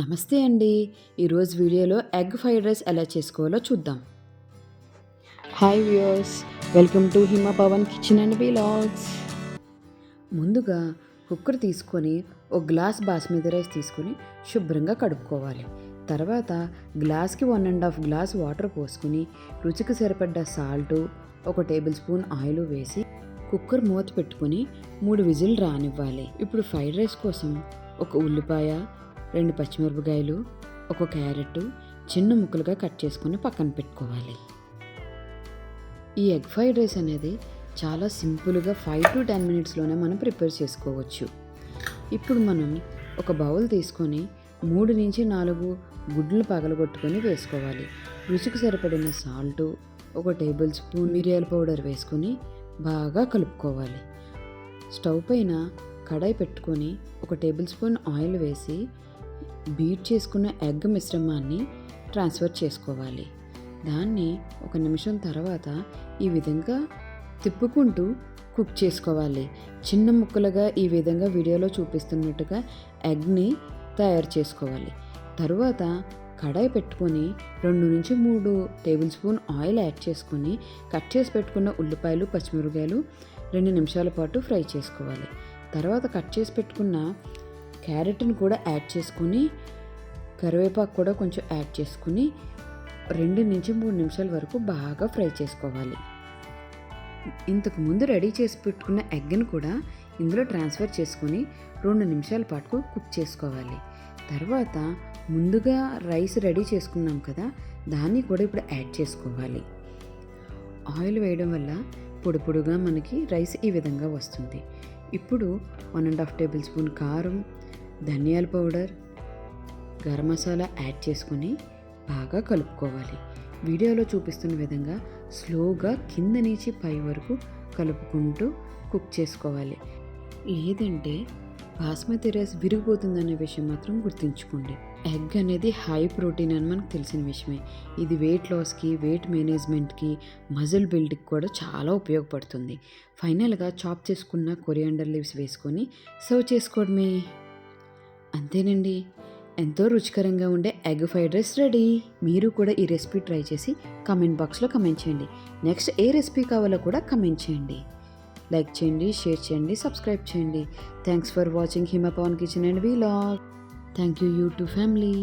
నమస్తే అండి. ఈరోజు వీడియోలో ఎగ్ ఫ్రైడ్ రైస్ ఎలా చేసుకోవాలో చూద్దాం. Hi viewers, welcome to Hima Pavan kitchen and vlogs. ముందుగా కుక్కర్ తీసుకొని ఒక గ్లాస్ బాస్మతి రైస్ తీసుకొని శుభ్రంగా కడుక్కోవాలి. తర్వాత గ్లాస్కి 1.5 గ్లాస్ వాటర్ పోసుకొని రుచికి సరిపడ్డ సాల్టు, 1 టేబుల్ స్పూన్ ఆయిల్ వేసి కుక్కర్ మూత పెట్టుకొని 3 విజిల్ రానివ్వాలి. ఇప్పుడు ఫ్రైడ్ రైస్ కోసం 1 ఉల్లిపాయ, 2 పచ్చిమిరపకాయలు, 1 క్యారెట్ చిన్న ముక్కలుగా కట్ చేసుకొని పక్కన పెట్టుకోవాలి. ఈ ఎగ్ ఫ్రైడ్ రైస్ అనేది చాలా సింపుల్గా 5 to 10 మినిట్స్లోనే మనం ప్రిపేర్ చేసుకోవచ్చు. ఇప్పుడు మనం ఒక బౌల్ తీసుకొని 3 నుంచి 4 గుడ్లు పగలగొట్టుకొని వేసుకోవాలి. రుచికి సరిపడిన సాల్టు, 1 టేబుల్ స్పూన్ మిరియాల పౌడర్ వేసుకొని బాగా కలుపుకోవాలి. స్టవ్ పైన కడాయి పెట్టుకొని 1 టేబుల్ స్పూన్ ఆయిల్ వేసి బీట్ చేసుకున్న ఎగ్ మిశ్రమాన్ని ట్రాన్స్ఫర్ చేసుకోవాలి. దాన్ని 1 నిమిషం తర్వాత ఈ విధంగా తిప్పుకుంటూ కుక్ చేసుకోవాలి. చిన్న ముక్కలుగా ఈ విధంగా వీడియోలో చూపిస్తున్నట్టుగా ఎగ్ని తయారు చేసుకోవాలి. తరువాత కడాయి పెట్టుకొని 2 నుంచి 3 టేబుల్ స్పూన్ ఆయిల్ యాడ్ చేసుకొని కట్ చేసి పెట్టుకున్న ఉల్లిపాయలు, పచ్చిమిరపకాయలు 2 నిమిషాల పాటు ఫ్రై చేసుకోవాలి. తర్వాత కట్ చేసి పెట్టుకున్న క్యారెట్ని కూడా యాడ్ చేసుకుని కరివేపాకు కూడా కొంచెం యాడ్ చేసుకుని 2 నుంచి 3 నిమిషాల వరకు బాగా ఫ్రై చేసుకోవాలి. ఇంతకు ముందు రెడీ చేసి పెట్టుకున్న ఎగ్ని కూడా ఇందులో ట్రాన్స్ఫర్ చేసుకుని 2 నిమిషాల పాటు కుక్ చేసుకోవాలి. తర్వాత ముందుగా రైస్ రెడీ చేసుకున్నాం కదా, దాన్ని కూడా ఇప్పుడు యాడ్ చేసుకోవాలి. ఆయిల్ వేయడం వల్ల పొడి పొడిగా మనకి రైస్ ఈ విధంగా వస్తుంది. ఇప్పుడు 1.5 టేబుల్ స్పూన్ కారం, ధనియాల పౌడర్, గరం మసాలా యాడ్ చేసుకొని బాగా కలుపుకోవాలి. వీడియోలో చూపిస్తున్న విధంగా స్లోగా కింద నుంచి పై వరకు కలుపుకుంటూ కుక్ చేసుకోవాలి. లేదంటే బాస్మతి రైస్ విరిగిపోతుందనే విషయం మాత్రం గుర్తుంచుకోండి. ఎగ్ అనేది హై ప్రోటీన్ అని మనకు తెలిసిన విషయమే. ఇది వెయిట్ లాస్కి, వెయిట్ మేనేజ్మెంట్కి, మజిల్ బిల్డ్కి కూడా చాలా ఉపయోగపడుతుంది. ఫైనల్గా చాప్ చేసుకున్న కొరియాండర్ లీవ్స్ వేసుకొని సర్వ్ చేసుకోవడమే. అంతేనండి, ఎంతో రుచికరంగా ఉండే ఎగ్ ఫ్రైడ్ రైస్ రెడీ. మీరు కూడా ఈ రెసిపీ ట్రై చేసి కామెంట్ బాక్స్లో కామెంట్ చేయండి. నెక్స్ట్ ఏ రెసిపీ కావాలో కూడా కామెంట్ చేయండి. లైక్ చేయండి, షేర్ చేయండి, సబ్స్క్రైబ్ చేయండి. Thanks for watching Hima Pavan kitchen and vlog. Thank you to family.